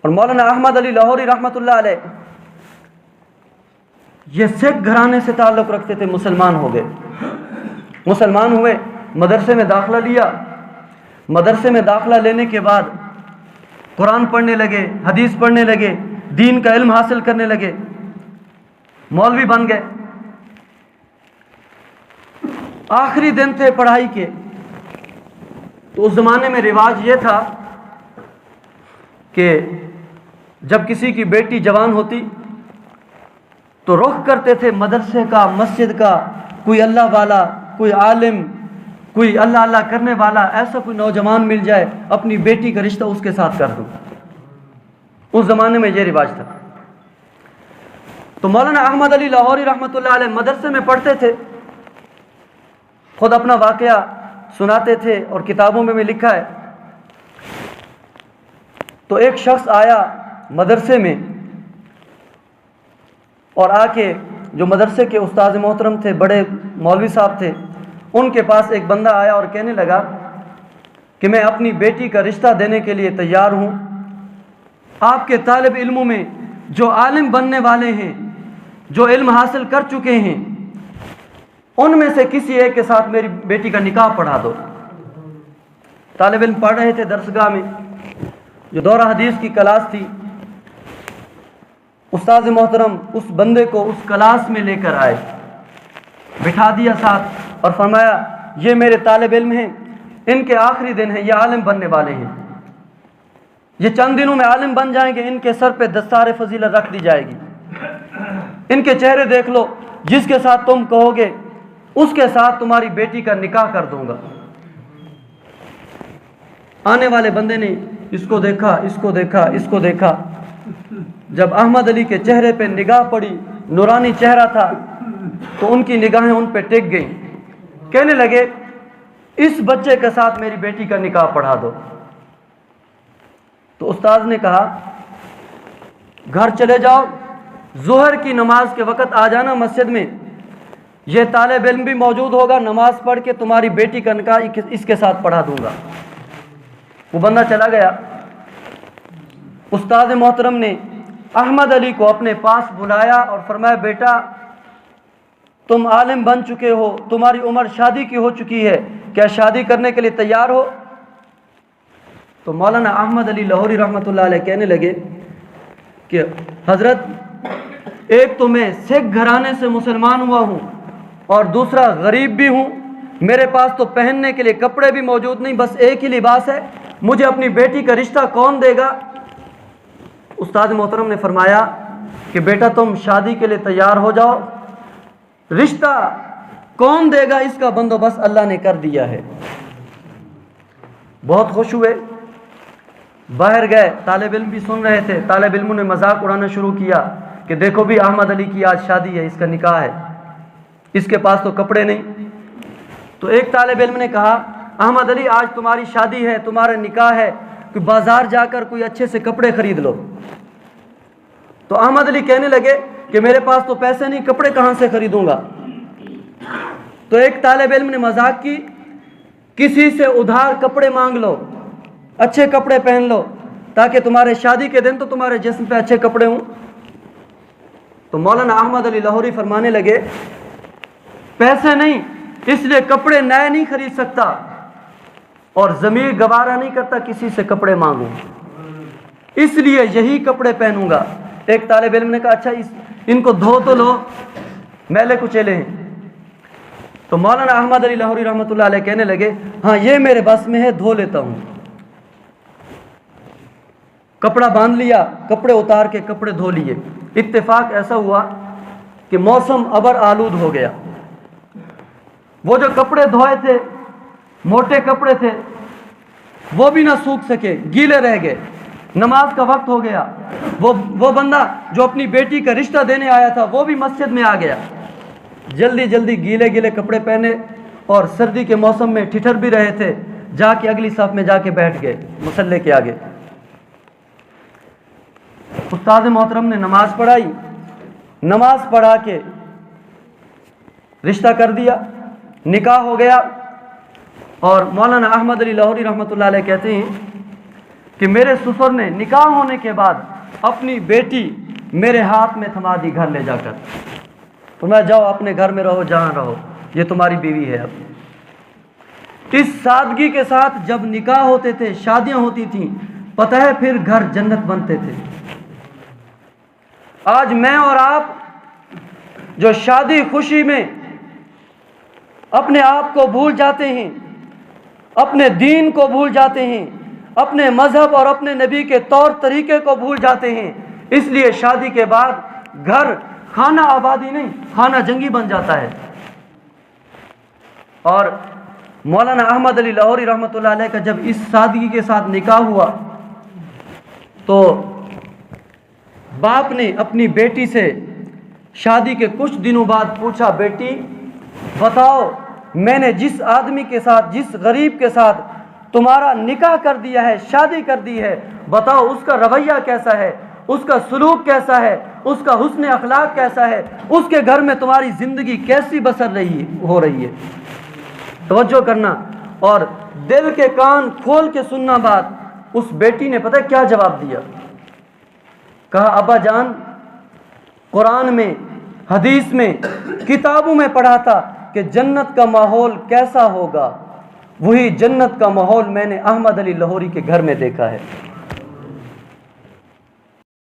اور مولانا احمد علی لاہوری رحمۃ اللہ علیہ یہ سکھ گھرانے سے تعلق رکھتے تھے، مسلمان ہو گئے، مسلمان ہوئے، مدرسے میں داخلہ لیا، مدرسے میں داخلہ لینے کے بعد قرآن پڑھنے لگے، حدیث پڑھنے لگے، دین کا علم حاصل کرنے لگے، مولوی بن گئے۔ آخری دن تھے پڑھائی کے، تو اس زمانے میں رواج یہ تھا کہ جب کسی کی بیٹی جوان ہوتی تو رخ کرتے تھے مدرسے کا، مسجد کا، کوئی اللہ والا، کوئی عالم، کوئی اللہ اللہ کرنے والا، ایسا کوئی نوجوان مل جائے اپنی بیٹی کا رشتہ اس کے ساتھ کر دوں۔ اس زمانے میں یہ رواج تھا۔ تو مولانا احمد علی لاہوری رحمۃ اللہ علیہ مدرسے میں پڑھتے تھے، خود اپنا واقعہ سناتے تھے اور کتابوں میں بھی لکھا ہے۔ تو ایک شخص آیا مدرسے میں اور آ کے، جو مدرسے کے استاد محترم تھے، بڑے مولوی صاحب تھے، ان کے پاس ایک بندہ آیا اور کہنے لگا کہ میں اپنی بیٹی کا رشتہ دینے کے لیے تیار ہوں، آپ کے طالب علموں میں جو عالم بننے والے ہیں، جو علم حاصل کر چکے ہیں، ان میں سے کسی ایک کے ساتھ میری بیٹی کا نکاح پڑھا دو۔ طالب علم پڑھ رہے تھے درسگاہ میں، جو دورہ حدیث کی کلاس تھی، استاد محترم اس بندے کو اس کلاس میں لے کر آئے، بٹھا دیا ساتھ اور فرمایا یہ میرے طالب علم ہیں، ان کے آخری دن ہیں، یہ عالم بننے والے ہیں، یہ چند دنوں میں عالم بن جائیں گے، ان کے سر پہ دستار فضیلت رکھ دی جائے گی، ان کے چہرے دیکھ لو، جس کے ساتھ تم کہو گے اس کے ساتھ تمہاری بیٹی کا نکاح کر دوں گا۔ آنے والے بندے نے اس کو دیکھا، اس کو دیکھا، اس کو دیکھا، جب احمد علی کے چہرے پہ نگاہ پڑی، نورانی چہرہ تھا، تو ان کی نگاہیں ان پہ ٹک گئیں، کہنے لگے اس بچے کے ساتھ میری بیٹی کا نکاح پڑھا دو۔ تو استاد نے کہا گھر چلے جاؤ، ظہر کی نماز کے وقت آ جانا مسجد میں، یہ طالب علم بھی موجود ہوگا، نماز پڑھ کے تمہاری بیٹی کا نکاح اس کے ساتھ پڑھا دوں گا۔ وہ بندہ چلا گیا۔ استاد محترم نے احمد علی کو اپنے پاس بلایا اور فرمایا بیٹا تم عالم بن چکے ہو، تمہاری عمر شادی کی ہو چکی ہے، کیا شادی کرنے کے لیے تیار ہو؟ تو مولانا احمد علی لاہوری رحمۃ اللہ علیہ کہنے لگے کہ حضرت ایک تو میں سکھ گھرانے سے مسلمان ہوا ہوں اور دوسرا غریب بھی ہوں، میرے پاس تو پہننے کے لیے کپڑے بھی موجود نہیں، بس ایک ہی لباس ہے، مجھے اپنی بیٹی کا رشتہ کون دے گا؟ استاد محترم نے فرمایا کہ بیٹا تم شادی کے لیے تیار ہو جاؤ، رشتہ کون دے گا اس کا بندوبست اللہ نے کر دیا ہے۔ بہت خوش ہوئے، باہر گئے، طالب علم بھی سن رہے تھے، طالب علموں نے مذاق اڑانا شروع کیا کہ دیکھو بھی احمد علی کی آج شادی ہے، اس کا نکاح ہے، اس کے پاس تو کپڑے نہیں۔ تو ایک طالب علم نے کہا احمد علی آج تمہاری شادی ہے، تمہارا نکاح ہے، کہ بازار جا کر کوئی اچھے سے کپڑے خرید لو۔ تو احمد علی کہنے لگے کہ میرے پاس تو پیسے نہیں، کپڑے کہاں سے خریدوں گا؟ تو ایک طالب علم نے مذاق کی، کسی سے ادھار کپڑے مانگ لو، اچھے کپڑے پہن لو، تاکہ تمہارے شادی کے دن تو تمہارے جسم پہ اچھے کپڑے ہوں۔ تو مولانا احمد علی لاہوری فرمانے لگے پیسے نہیں، اس لیے کپڑے نئے نہیں خرید سکتا، اور ضمیر گوارا نہیں کرتا کسی سے کپڑے مانگوں، اس لیے یہی کپڑے پہنوں گا۔ ایک طالب علم نے کہا اچھا ان کو دھو تو لو، میلے کچیلے ہیں۔ تو مولانا احمد علی لاہوری رحمۃ اللہ علیہ کہنے لگے ہاں یہ میرے بس میں ہے، دھو لیتا ہوں۔ کپڑا باندھ لیا، کپڑے اتار کے کپڑے دھو لیے۔ اتفاق ایسا ہوا کہ موسم ابر آلود ہو گیا، وہ جو کپڑے دھوئے تھے موٹے کپڑے تھے وہ بھی نہ سوکھ سکے، گیلے رہ گئے۔ نماز کا وقت ہو گیا، وہ بندہ جو اپنی بیٹی کا رشتہ دینے آیا تھا وہ بھی مسجد میں آ گیا، جلدی جلدی گیلے گیلے کپڑے پہنے، اور سردی کے موسم میں ٹھٹر بھی رہے تھے، جا کے اگلی صف میں جا کے بیٹھ گئے مصلی کے آگے۔ استاد محترم نے نماز پڑھائی، نماز پڑھا کے رشتہ کر دیا، نکاح ہو گیا۔ اور مولانا احمد علی لاہوری رحمۃ اللہ علیہ کہتے ہیں کہ میرے سسر نے نکاح ہونے کے بعد اپنی بیٹی میرے ہاتھ میں تھما دی گھر لے جا کر، فرمایا جاؤ اپنے گھر میں رہو، جہاں رہو، یہ تمہاری بیوی ہے اب۔ اس سادگی کے ساتھ جب نکاح ہوتے تھے، شادیاں ہوتی تھیں، پتہ ہے پھر گھر جنت بنتے تھے۔ آج میں اور آپ جو شادی خوشی میں اپنے آپ کو بھول جاتے ہیں، اپنے دین کو بھول جاتے ہیں، اپنے مذہب اور اپنے نبی کے طور طریقے کو بھول جاتے ہیں، اس لیے شادی کے بعد گھر خانہ آبادی نہیں، خانہ جنگی بن جاتا ہے۔ اور مولانا احمد علی لاہوری رحمۃ اللہ علیہ کا جب اس سادگی کے ساتھ نکاح ہوا تو باپ نے اپنی بیٹی سے شادی کے کچھ دنوں بعد پوچھا، بیٹی بتاؤ میں نے جس آدمی کے ساتھ، جس غریب کے ساتھ تمہارا نکاح کر دیا ہے، شادی کر دی ہے، بتاؤ اس کا رویہ کیسا ہے، اس کا سلوک کیسا ہے، اس کا حسن اخلاق کیسا ہے، اس کے گھر میں تمہاری زندگی کیسی بسر ہو رہی ہے۔ توجہ کرنا اور دل کے کان کھول کے سننا بات۔ اس بیٹی نے پتہ کیا جواب دیا؟ کہا ابا جان، قرآن میں، حدیث میں، کتابوں میں پڑھا تھا کہ جنت کا ماحول کیسا ہوگا، وہی جنت کا ماحول میں نے احمد علی لاہوری کے گھر میں دیکھا ہے۔